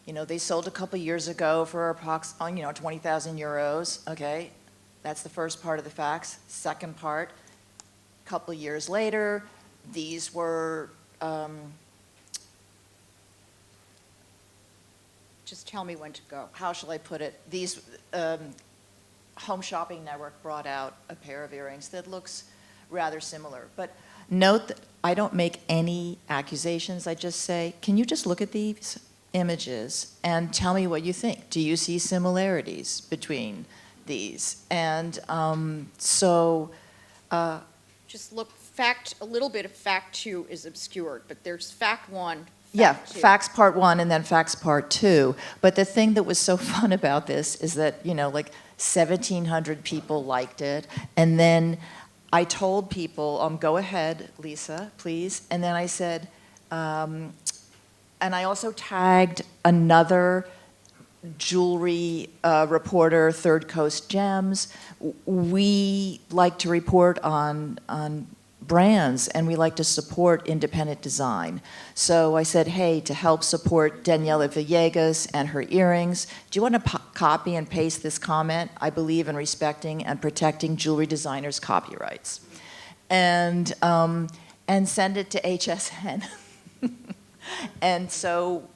they sold a couple years ago for approximately, 20,000 euros. Okay, that's the first part of the facts. Second part, a couple years later, these were. Just tell me when to go. How shall I put it? These Home Shopping Network brought out a pair of earrings that looks rather similar. But note that I don't make any accusations. I just say, can you just look at these images and tell me what you think? Do you see similarities between these? And Just look, a little bit of fact 2 is obscured, but there's fact 1. Yeah, Fact 2. facts part 1 and then facts part 2. But the thing that was so fun about this is that, like 1,700 people liked it. And then I told people, go ahead, Lisa, please. And then I said, and I also tagged another jewelry reporter, Third Coast Gems. We like to report on brands, and we like to support independent design. So I said, hey, to help support Daniela Villegas and her earrings, do you want to copy and paste this comment? I believe in respecting and protecting jewelry designers' copyrights. And send it to HSN. And so,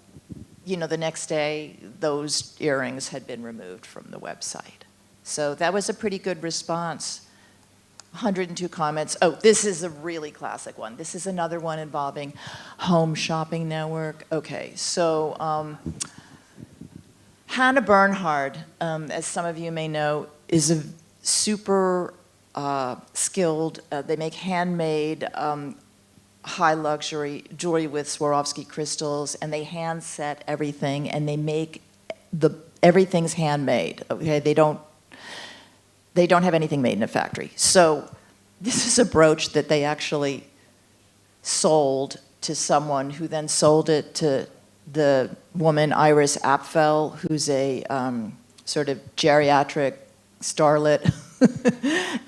the next day, those earrings had been removed from the website. So that was a pretty good response. 102 comments. Oh, this is a really classic one. This is another one involving Home Shopping Network. Okay, so Hannah Bernhard, as some of you may know, is a super skilled, they make handmade high luxury jewelry with Swarovski crystals, and they hand set everything, and they make everything's handmade. Okay, they don't have anything made in a factory. So this is a brooch that they actually sold to someone who then sold it to the woman, Iris Apfel, who's a sort of geriatric starlet.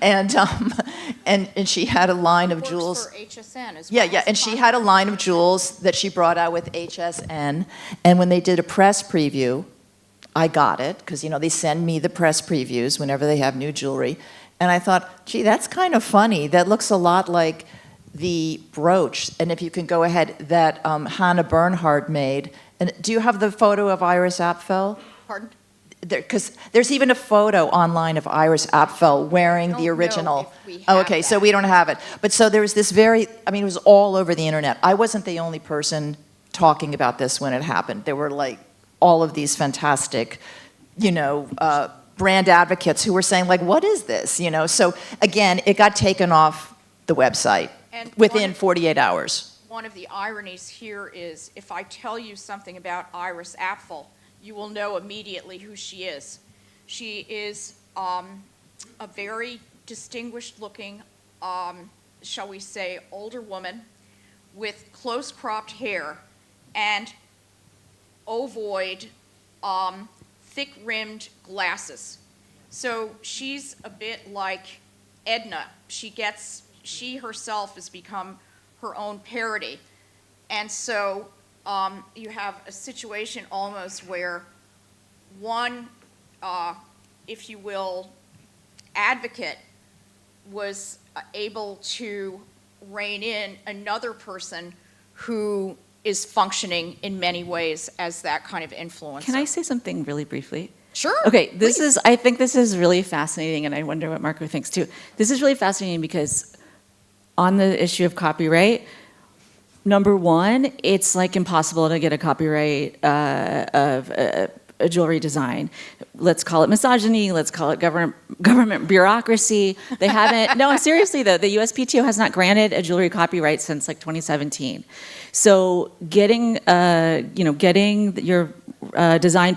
and she had a line of jewels. For HSN as well. Yeah, and she had a line of jewels that she brought out with HSN. And when they did a press preview, I got it, because, they send me the press previews whenever they have new jewelry. And I thought, gee, that's kind of funny. That looks a lot like the brooch, and if you can go ahead, that Hannah Bernhard made. And do you have the photo of Iris Apfel? Pardon? Because there's even a photo online of Iris Apfel wearing the original. If we Oh, have okay, so that. we don't have it. But so there was this it was all over the internet. I wasn't the only person talking about this when it happened. There were like all of these fantastic, brand advocates who were saying like, what is this? So again, it got taken off the website And within 48 hours. One of the ironies here is if I tell you something about Iris Apfel, you will know immediately who she is. She is a very distinguished-looking, shall we say, older woman with close-cropped hair and ovoid, thick-rimmed glasses. So she's a bit like Edna. She herself has become her own parody. And so you have a situation almost where one, if you will, advocate was able to rein in another person who is functioning in many ways as that kind of influencer. Can I say something really briefly? Sure. Okay, please. I think this is really fascinating, and I wonder what Marco thinks too. This is really fascinating because on the issue of copyright, number one, it's like impossible to get a copyright of a jewelry design. Let's call it misogyny, let's call it government bureaucracy. They haven't, no, seriously though, the USPTO has not granted a jewelry copyright since like 2017. So getting your design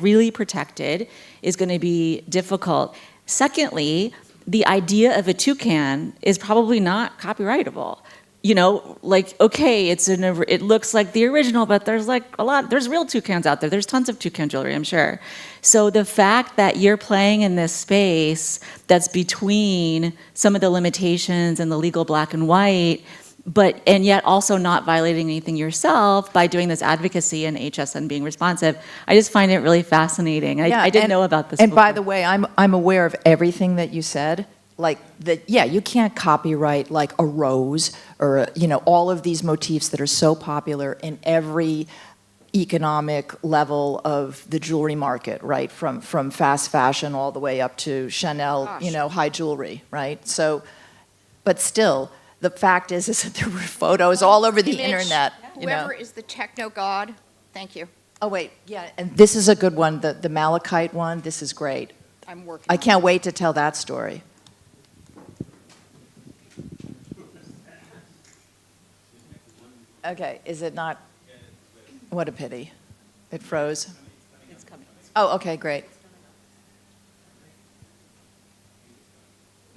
really protected is going to be difficult. Secondly, the idea of a toucan is probably not copyrightable. Okay, it looks like the original, but there's there's real toucans out there. There's tons of toucan jewelry, I'm sure. So the fact that you're playing in this space that's between some of the limitations and the legal black and white, and yet also not violating anything yourself by doing this advocacy and HSN being responsive, I just find it really fascinating. I didn't know about this And before. by the way, I'm aware of everything that you said. Like you can't copyright like a rose or all of these motifs that are so popular in every economic level of the jewelry market, right? From fast fashion all the way up to Chanel, Gosh. high jewelry, right? So, but still, the fact is that there were photos all over the Image, internet. Whoever is the techno god, thank you. Oh wait, yeah, and this is a good one, the malachite one. This is great. I'm working. I can't wait to tell that story. Okay, is it not? What a pity. It froze. It's coming. Oh, okay, great.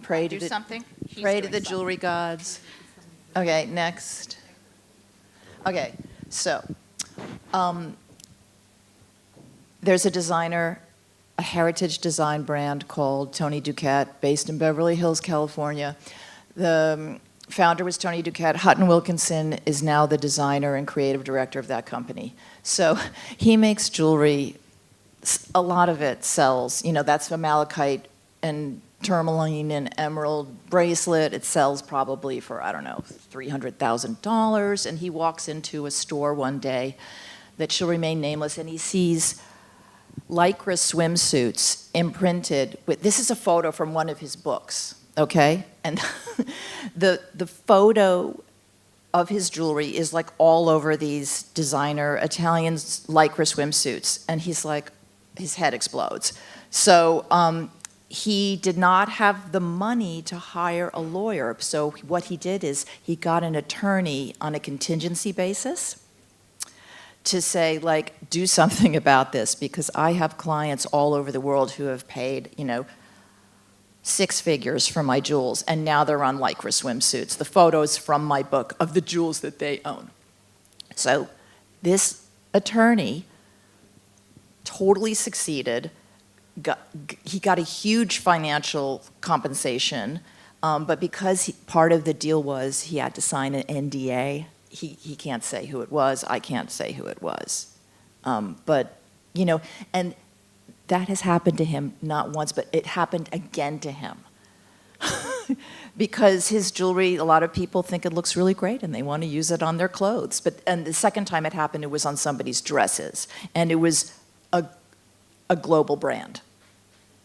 Pray to Do the, something? He's pray to doing the something. jewelry gods. Okay, next. Okay, so there's a designer, a heritage design brand called Tony Duquette, based in Beverly Hills, California. The founder was Tony Duquette. Hutton Wilkinson is now the designer and creative director of that company. So he makes jewelry, a lot of it sells. That's a malachite and tourmaline and emerald bracelet. It sells probably for, I don't know, $300,000. And he walks into a store one day that shall remain nameless, and he sees lycra swimsuits imprinted with, this is a photo from one of his books, okay? And the photo of his jewelry is like all over these designer Italian lycra swimsuits, and he's like, his head explodes. So he did not have the money to hire a lawyer, so what he did is he got an attorney on a contingency basis to say, like, do something about this, because I have clients all over the world who have paid, six figures for my jewels, and now they're on lycra swimsuits. The photos from my book of the jewels that they own. So this attorney totally succeeded. He got a huge financial compensation, but because part of the deal was he had to sign an NDA, he can't say who it was, I can't say who it was. But, and that has happened to him not once, but it happened again to him. Because his jewelry, a lot of people think it looks really great and they want to use it on their clothes. And the second time it happened, it was on somebody's dresses. And it was a global brand,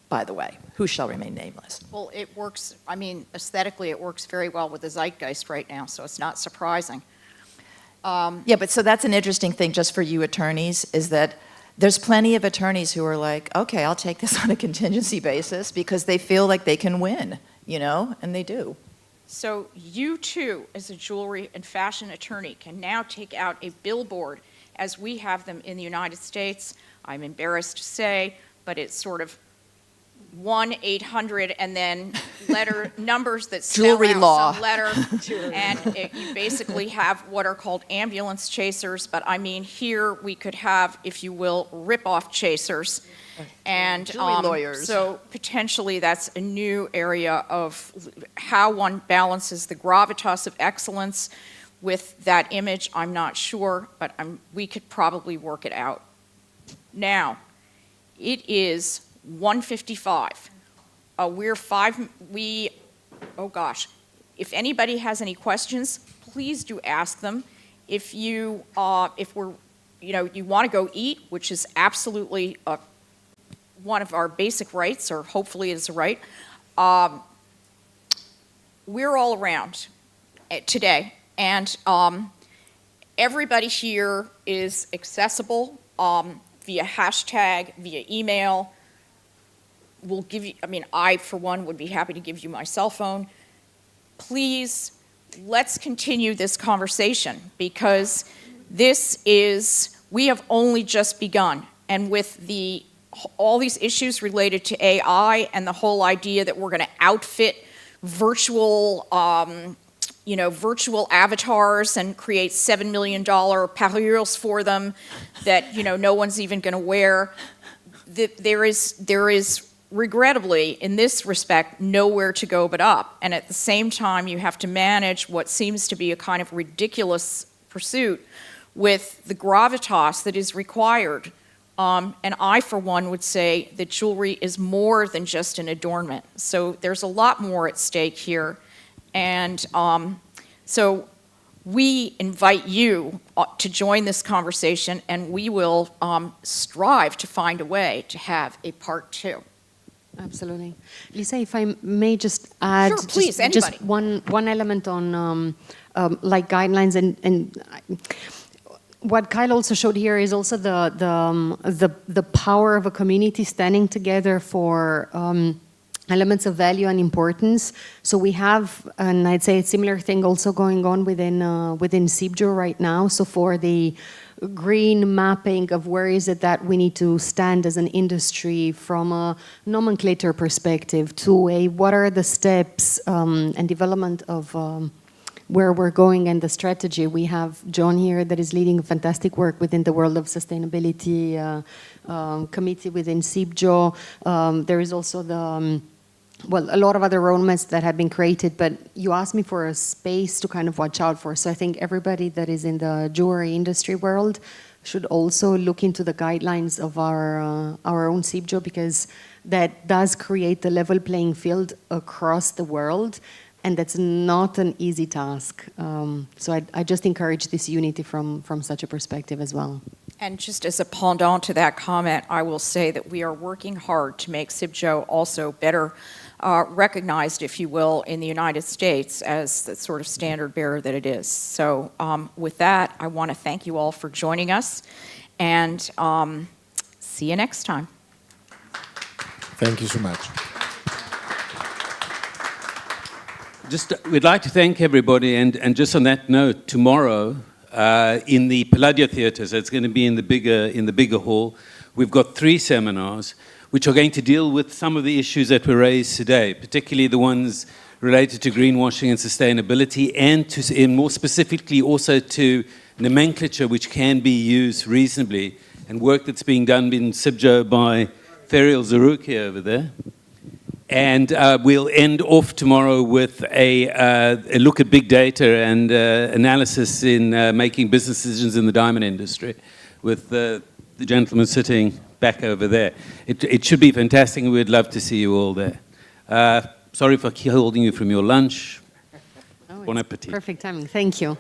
by the way, who shall remain nameless. Well, it works, I mean, aesthetically, it works very well with the zeitgeist right now, so it's not surprising. Yeah, but so that's an interesting thing just for you attorneys, is that there's plenty of attorneys who are like, okay, I'll take this on a contingency basis because they feel like they can win, you know, and they do. So you too, as a jewelry and fashion attorney, can now take out a billboard as we have them in the United States. I'm embarrassed to say, but it's sort of 1-800 and then letter numbers that spell Jewelry out law. some letter, and you basically have what are called ambulance chasers. But I mean, here we could have, if you will, rip-off chasers, and Jewelry lawyers. so potentially that's a new area of how one balances the gravitas of excellence with that image. I'm not sure, but we could probably work it out. Now, it is 1:55. Oh gosh, if anybody has any questions, please do ask them. If you want to go eat, which is absolutely one of our basic rights, or hopefully it is a right, we're all around today, and everybody here is accessible via hashtag, via email. We'll give you, I, for one, would be happy to give you my cell phone. Please, let's continue this conversation, because we have only just begun. And with all these issues related to AI and the whole idea that we're going to outfit virtual avatars and create $7 million parures for them that, no one's even going to wear, there is regrettably, in this respect, nowhere to go but up. And at the same time, you have to manage what seems to be a kind of ridiculous pursuit with the gravitas that is required. And I, for one, would say that jewelry is more than just an adornment. So there's a lot more at stake here. And so we invite you to join this conversation, and we will strive to find a way to have a part 2. Absolutely. Lisa, if I may just add Sure, please, just one element on like guidelines, and what Kyle also showed here is also the power of a community standing together for elements of value and importance. So we have, and I'd say a similar thing also going on within CIBJO right now. So for the green mapping of where is it that we need to stand as an industry from a nomenclature perspective to what are the steps and development of where we're going and the strategy. We have John here that is leading fantastic work within the world of sustainability committee within CIBJO. There is also a lot of other roadmaps that have been created, but you asked me for a space to kind of watch out for. So I think everybody that is in the jewelry industry world should also look into the guidelines of our own CIBJO, because that does create the level playing field across the world, and that's not an easy task. So I just encourage this unity from such a perspective as well. And just as a pendant to that comment, I will say that we are working hard to make CIBJO also better recognized, if you will, in the United States as the sort of standard bearer that it is. So with that, I want to thank you all for joining us, and see you next time. Thank you so much. We'd like to thank everybody, and just on that note, tomorrow in the Palladio Theatre, so it's going to be in the bigger hall, we've got 3 seminars which are going to deal with some of the issues that were raised today, particularly the ones related to greenwashing and sustainability, and more specifically also to nomenclature which can be used reasonably, and work that's being done in CIBJO by Ferial Zarouki over there. And we'll end off tomorrow with a look at big data and analysis in making business decisions in the diamond industry with the gentleman sitting back over there. It should be fantastic, and we'd love to see you all there. Sorry for holding you from your lunch. Oh, Bon it's appetit. perfect timing. Thank you.